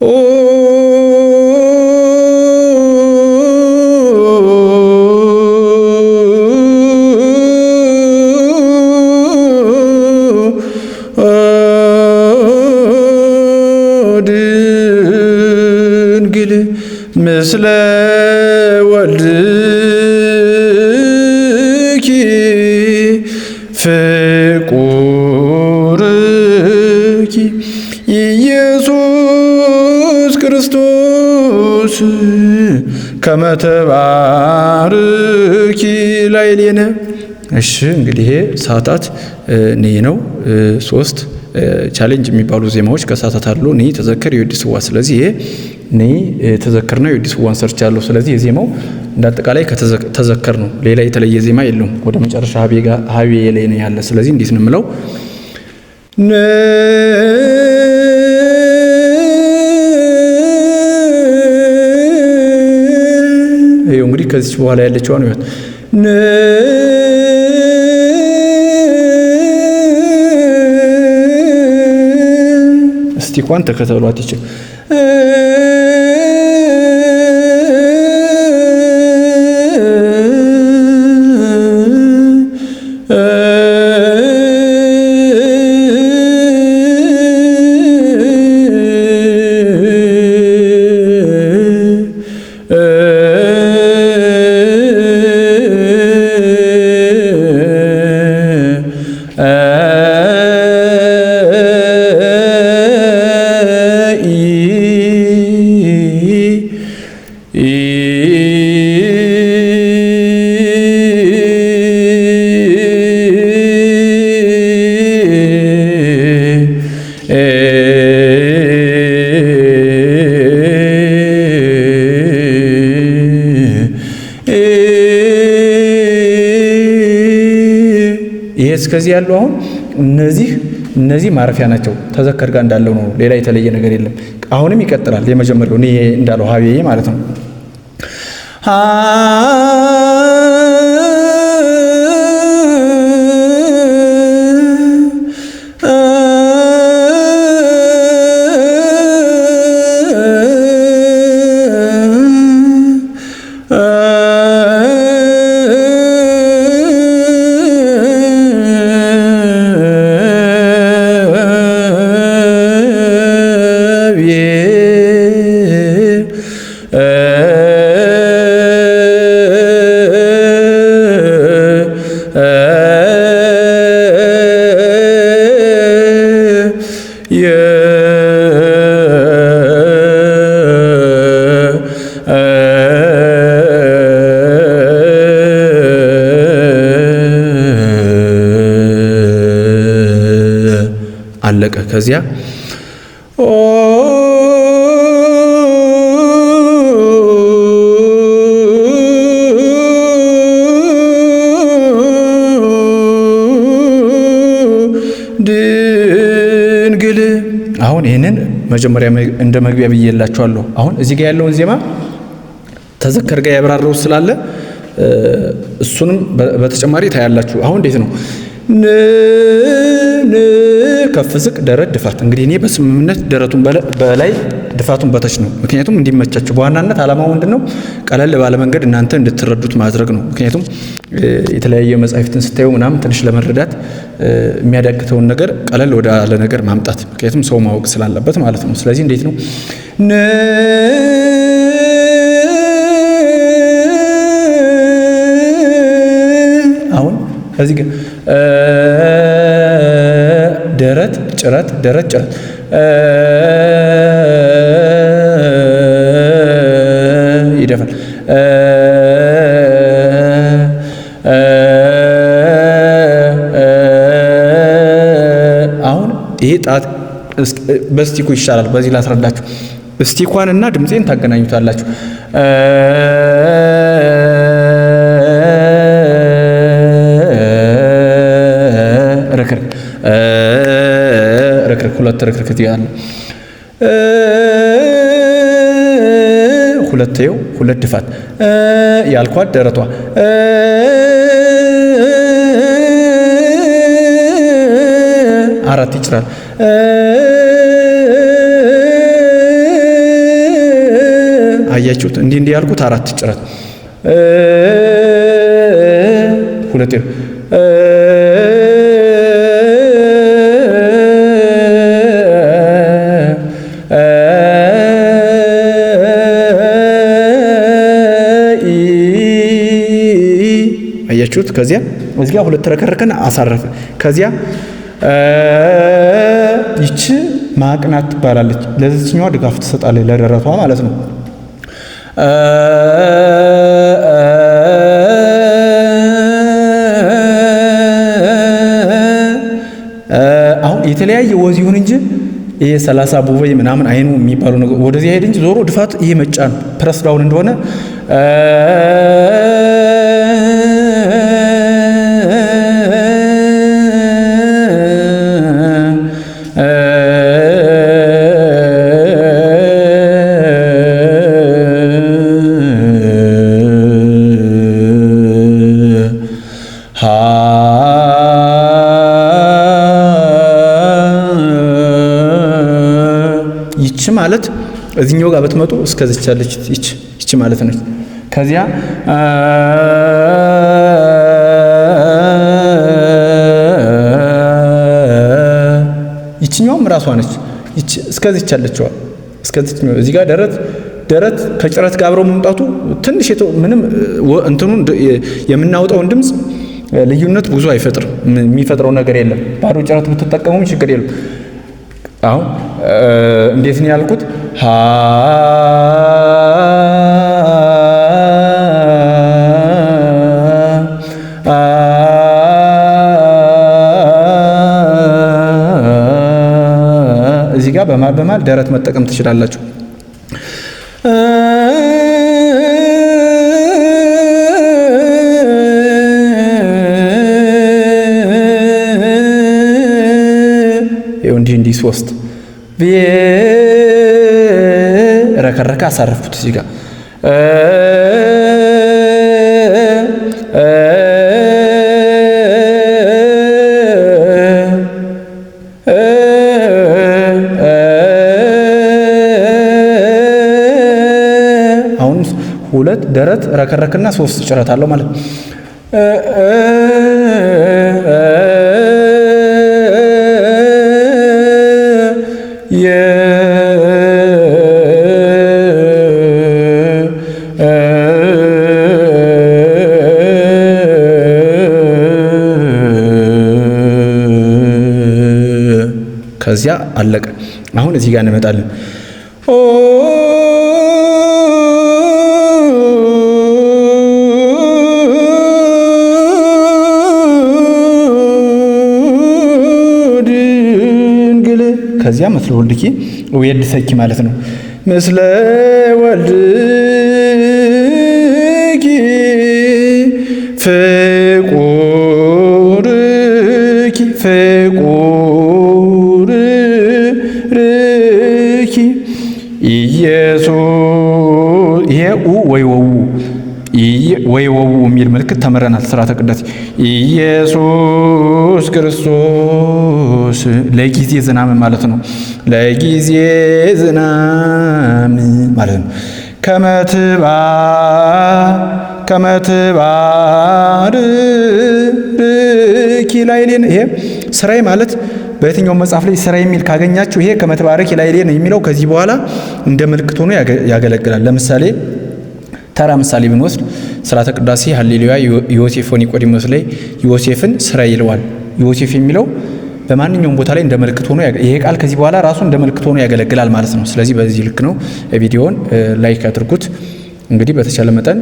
ኦ ድንግል ምስለ ወልድኪ ፍቁርኪ ኢየሱስ ክርስቶስ ከመ ተባርኪ ላዕሌነ። እሺ እንግዲህ ሰዓታት ኒ ነው። 3 ቻሌንጅ የሚባሉ ዜማዎች ከሰዓታት አሉ። ኒ ተዘከር የወዲስዋ። ስለዚህ ይሄ ኒ ተዘከርና የወዲስዋን ሰርቻለሁ። ስለዚህ የዜማው እንዳጠቃላይ ከተዘከር ነው። ሌላ የተለየ ዜማ የለውም። ወደ መጨረሻ ሀቤ ላይ ነው ያለ። ስለዚህ እንዴት ነው የምለው? ይሄው እንግዲህ ከዚህ በኋላ ያለችው ነው ይወት እስቲ እንኳን ተከተሏት ይችላል። ይሄ እስከዚህ ያለው አሁን እነዚህ ማረፊያ ናቸው። ተዘከር ጋር እንዳለው ነው። ሌላ የተለየ ነገር የለም። አሁንም ይቀጥላል። የመጀመሪያው እኔ እንዳለው ሀቤ ማለት ነው። አለቀ። ከዚያ ድንግል አሁን ይህንን መጀመሪያ እንደ መግቢያ ብዬላችኋለሁ። አሁን እዚህ ጋር ያለውን ዜማ ተዘከር ጋር ያብራራው ስላለ እሱንም በተጨማሪ ታያላችሁ። አሁን እንዴት ነው ከፍ ዝቅ ደረት ድፋት። እንግዲህ እኔ በስምምነት ደረቱን በላይ ድፋቱን በታች ነው። ምክንያቱም እንዲመቻችሁ በዋናነት ዓላማው ምንድነው? ቀለል ባለ መንገድ እናንተ እንድትረዱት ማድረግ ነው። ምክንያቱም የተለያየ መጻሕፍትን ስታዩ ምናምን ትንሽ ለመረዳት የሚያዳግተውን ነገር ቀለል ወዳለ ነገር ማምጣት፣ ምክንያቱም ሰው ማወቅ ስላለበት ማለት ነው። ስለዚህ እንዴት ነው አሁን እዚህ ጋር ደረት ጭረት ደረት ጭረት ይደፋል። አሁን ይሄ ጣት በስቲኩ ይሻላል። በዚህ ላስረዳችሁ። ስቲኳን እና ድምጼን ታገናኙታላችሁ። ረክረክ ሁለት ረክረክ ያለ ሁለቴው ሁለት ድፋት ያልኳት ደረቷ አራት ይችላል። አያችሁት? እንዲህ ያልኩት 4 ጭረት ሁለት አያችሁት? ከዚያ እዚህ ጋር 2 ተረከረከና አሳረፈ። ከዚያ ይቺ ማቅናት ትባላለች። ለዚህኛዋ ድጋፍ ትሰጣለች፣ ለደረቷ ማለት ነው። አሁን የተለያየ ወዝ ይሁን እንጂ ይሄ 30 ቡቬ ምናምን አይኑ የሚባለው ነገር ወደዚህ ሄድ እንጂ ዞሮ ድፋት ይሄ መጫን ፕረስ ዳውን እንደሆነ ይቺ ማለት እዚህኛው ጋር በትመጡ እስከዚህ ያለች ይቺ ማለት ነች። ከዚያ ይቺኛውም ራሷ ነች። ይቺ እስከዚህ ያለችዋ እስከዚህ እዚህ ጋር ደረት ከጭረት ጋር አብረው መምጣቱ ትንሽ ምንም እንትኑን የምናወጣውን ድምጽ ልዩነት ብዙ አይፈጥርም። የሚፈጥረው ነገር የለም። ባዶ ጭረት ብትጠቀሙም ችግር የለም። አሁን እንዴት ነው ያልኩት? እዚህ ጋር በማል ደረት መጠቀም ትችላላችሁ። እንዲህ 3 ረከረከ አሳረፍኩት። እዚህ ጋር አሁን 2 ደረት ረከረክና 3 ጭረት አለው ማለት ነው። ከዚያ አለቀ። አሁን እዚህ ጋር እንመጣለን። ድንግል ከዚያ ምስለ ወልድኪ ወየድሰኪ ማለት ነው። ምስለ ወልድኪ ፍቁርኪ ኢየሱስ ይሄ ወይ ወው የሚል ምልክት ተመረናል። ስርዓተ ቅዳሴ ኢየሱስ ክርስቶስ ለጊዜ ዝናም ማለት ነው። ለጊዜ ዝናም ማለት ነው። ከመትባርኪ ላይሌን ይሄ ስራይ ማለት በየትኛው መጽሐፍ ላይ ስራ የሚል ካገኛችሁ ይሄ ከመትባረክ ላይሌን የሚለው ከዚህ በኋላ እንደ ምልክት ሆኖ ያገለግላል። ለምሳሌ ተራ ምሳሌ ብንወስድ ስርዓተ ቅዳሴ ሃሌሉያ ዮሴፍ ኒቆዲሞስ ላይ ዮሴፍን ስራ ይለዋል። ዮሴፍ የሚለው በማንኛውም ቦታ ላይ እንደ ምልክት ሆኖ ይሄ ቃል ከዚህ በኋላ ራሱ እንደ ምልክት ሆኖ ያገለግላል ማለት ነው። ስለዚህ በዚህ ልክ ነው። ቪዲዮውን ላይክ አድርጉት። እንግዲህ በተቻለ መጠን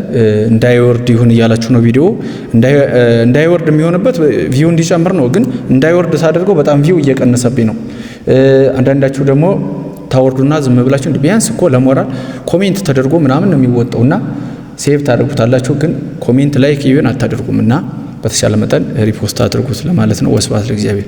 እንዳይወርድ ይሁን እያላችሁ ነው። ቪዲዮ እንዳይወርድ የሚሆንበት ቪው እንዲጨምር ነው። ግን እንዳይወርድ ሳደርገው በጣም ቪው እየቀነሰብኝ ነው። አንዳንዳችሁ ደግሞ ታወርዱና ዝም ብላችሁ ቢያንስ እኮ ለሞራል ኮሜንት ተደርጎ ምናምን ነው የሚወጣውና ሴቭ ታደርጉታላችሁ። ግን ኮሜንት ላይክ ይሁን አታደርጉምና በተቻለ መጠን ሪፖስት አድርጉት ለማለት ነው። ወስብሐት ለእግዚአብሔር።